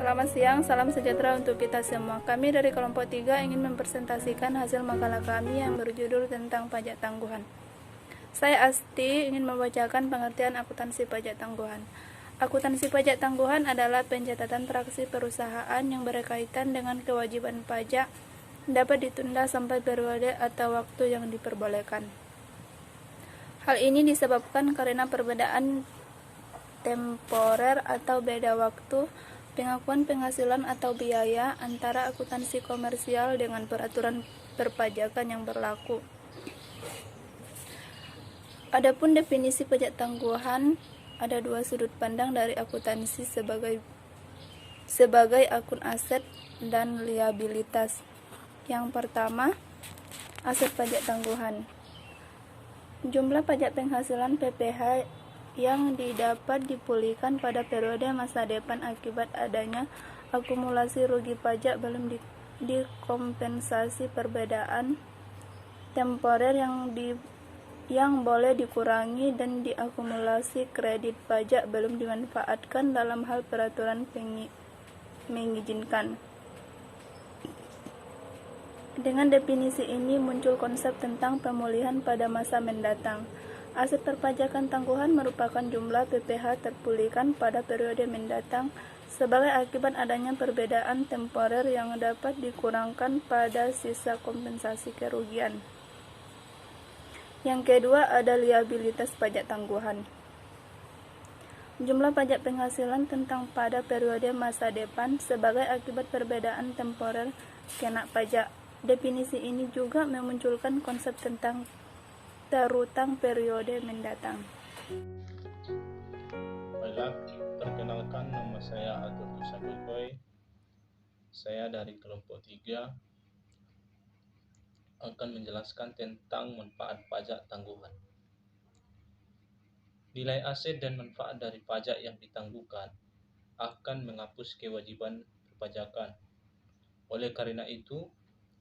Selamat siang, salam sejahtera untuk kita semua. Kami dari kelompok 3 ingin mempresentasikan hasil makalah kami yang berjudul tentang pajak tangguhan. Saya Asti ingin membacakan pengertian akuntansi pajak tangguhan. Akuntansi pajak tangguhan adalah pencatatan transaksi perusahaan yang berkaitan dengan kewajiban pajak dapat ditunda sampai periode atau waktu yang diperbolehkan. Hal ini disebabkan karena perbedaan temporer atau beda waktu pengakuan penghasilan atau biaya antara akuntansi komersial dengan peraturan perpajakan yang berlaku. Adapun definisi pajak tangguhan, ada dua sudut pandang dari akuntansi sebagai akun aset dan liabilitas. Yang pertama, aset pajak tangguhan. Jumlah pajak penghasilan PPh yang didapat dipulihkan pada periode masa depan akibat adanya akumulasi rugi pajak belum dikompensasi perbedaan temporer yang boleh dikurangi dan diakumulasi kredit pajak belum dimanfaatkan dalam hal peraturan mengizinkan. Dengan definisi ini muncul konsep tentang pemulihan pada masa mendatang. Aset perpajakan tangguhan merupakan jumlah PPh terpulihkan pada periode mendatang sebagai akibat adanya perbedaan temporer yang dapat dikurangkan pada sisa kompensasi kerugian. Yang kedua ada liabilitas pajak tangguhan. Jumlah pajak penghasilan tentang pada periode masa depan sebagai akibat perbedaan temporer kena pajak. Definisi ini juga memunculkan konsep tentang terutang periode mendatang. Baiklah, perkenalkan nama saya Atul Sakoy. Saya dari kelompok 3 akan menjelaskan tentang manfaat pajak tangguhan. Nilai aset dan manfaat dari pajak yang ditangguhkan akan menghapus kewajiban perpajakan. Oleh karena itu,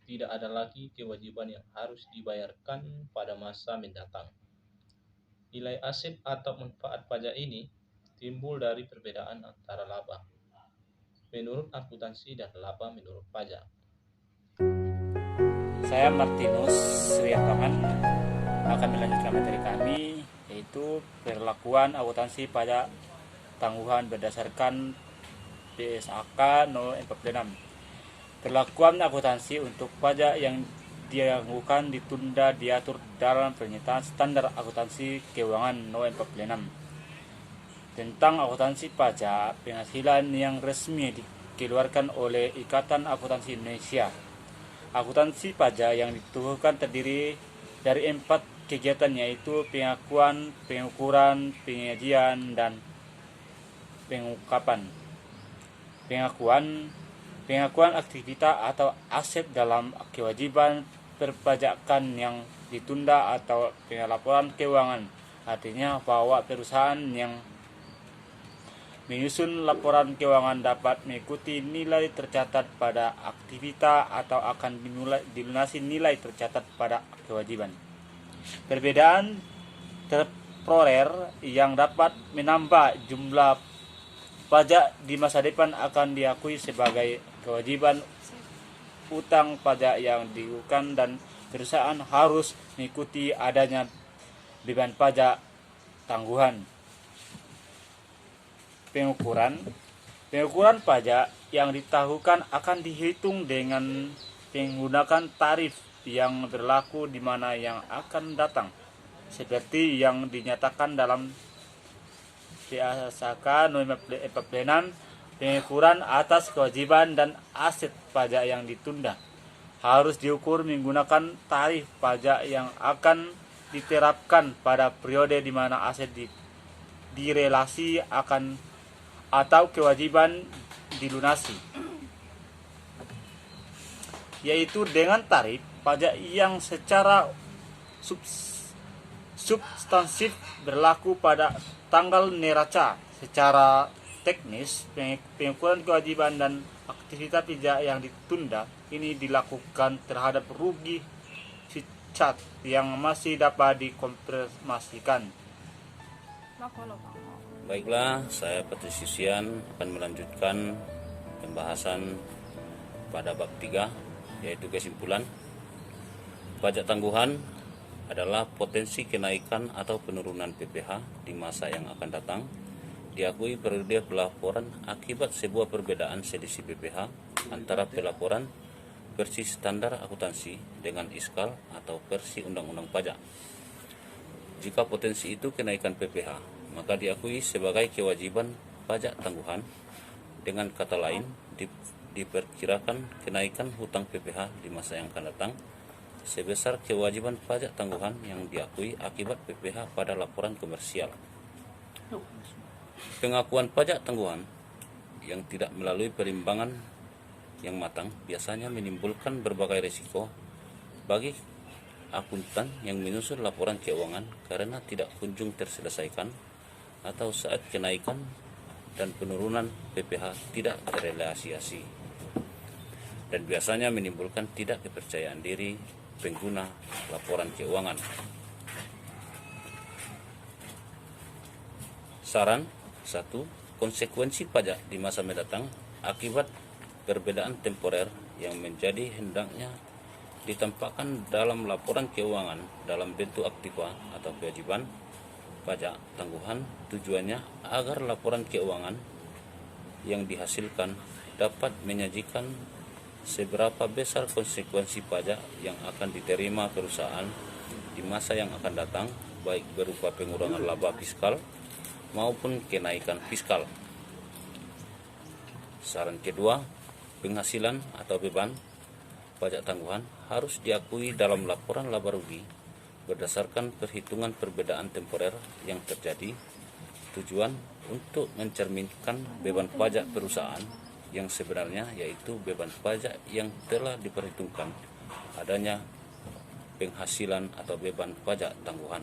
tidak ada lagi kewajiban yang harus dibayarkan pada masa mendatang. Nilai aset atau manfaat pajak ini timbul dari perbedaan antara laba menurut akuntansi dan laba menurut pajak. Saya Martinus Suryapangan akan melanjutkan materi kami, yaitu perlakuan akuntansi pajak tangguhan berdasarkan PSAK No. 46. Perlakuan akuntansi untuk pajak yang ditangguhkan ditunda diatur dalam pernyataan standar akuntansi keuangan No. 46 tentang akuntansi pajak penghasilan yang resmi dikeluarkan oleh Ikatan Akuntansi Indonesia. Akuntansi pajak yang ditangguhkan terdiri dari 4 kegiatan, yaitu pengakuan, pengukuran, penyajian, dan pengungkapan. Pengakuan aktivitas atau aset dalam kewajiban perpajakan yang ditunda atau pelaporan keuangan. Artinya bahwa perusahaan yang menyusun laporan keuangan dapat mengikuti nilai tercatat pada aktivitas atau akan dilunasi nilai tercatat pada kewajiban. Perbedaan temporer yang dapat menambah jumlah pajak di masa depan akan diakui sebagai kewajiban utang pajak yang dilakukan dan perusahaan harus mengikuti adanya beban pajak tangguhan. Pengukuran pajak yang ditangguhkan akan dihitung dengan menggunakan tarif yang berlaku di mana yang akan datang, seperti yang dinyatakan dalam PSAK No. 46. Pengukuran atas kewajiban dan aset pajak yang ditunda harus diukur menggunakan tarif pajak yang akan diterapkan pada periode di mana aset direlasi akan atau kewajiban dilunasi, yaitu dengan tarif pajak yang secara substansif berlaku pada tanggal neraca. Secara teknis, pengukuran kewajiban dan aktivitas pajak yang ditunda ini dilakukan terhadap rugi fiat yang masih dapat dikonfirmasikan. Baiklah, saya Patrisian akan melanjutkan pembahasan pada bab 3, yaitu kesimpulan. Pajak tangguhan adalah potensi kenaikan atau penurunan PPh di masa yang akan datang. Diakui periode pelaporan akibat sebuah perbedaan selisih PPh antara pelaporan versi standar akuntansi dengan iskal atau versi undang-undang pajak. Jika potensi itu kenaikan PPh, maka diakui sebagai kewajiban pajak tangguhan. Dengan kata lain, diperkirakan kenaikan hutang PPh di masa yang akan datang sebesar kewajiban pajak tangguhan yang diakui akibat PPh pada laporan komersial. Pengakuan pajak tangguhan yang tidak melalui perimbangan yang matang biasanya menimbulkan berbagai risiko bagi akuntan yang menyusun laporan keuangan karena tidak kunjung terselesaikan atau saat kenaikan dan penurunan PPh tidak terrealisasi, dan biasanya menimbulkan tidak kepercayaan diri pengguna laporan keuangan. Saran 1. Konsekuensi pajak di masa mendatang akibat perbedaan temporer yang menjadi hendaknya ditampakkan dalam laporan keuangan dalam bentuk aktiva atau kewajiban pajak tangguhan. Tujuannya agar laporan keuangan yang dihasilkan dapat menyajikan seberapa besar konsekuensi pajak yang akan diterima perusahaan di masa yang akan datang, baik berupa pengurangan laba fiskal maupun kenaikan fiskal. Saran kedua, penghasilan atau beban pajak tangguhan harus diakui dalam laporan laba rugi berdasarkan perhitungan perbedaan temporer yang terjadi. Tujuan untuk mencerminkan beban pajak perusahaan yang sebenarnya, yaitu beban pajak yang telah diperhitungkan adanya penghasilan atau beban pajak tangguhan.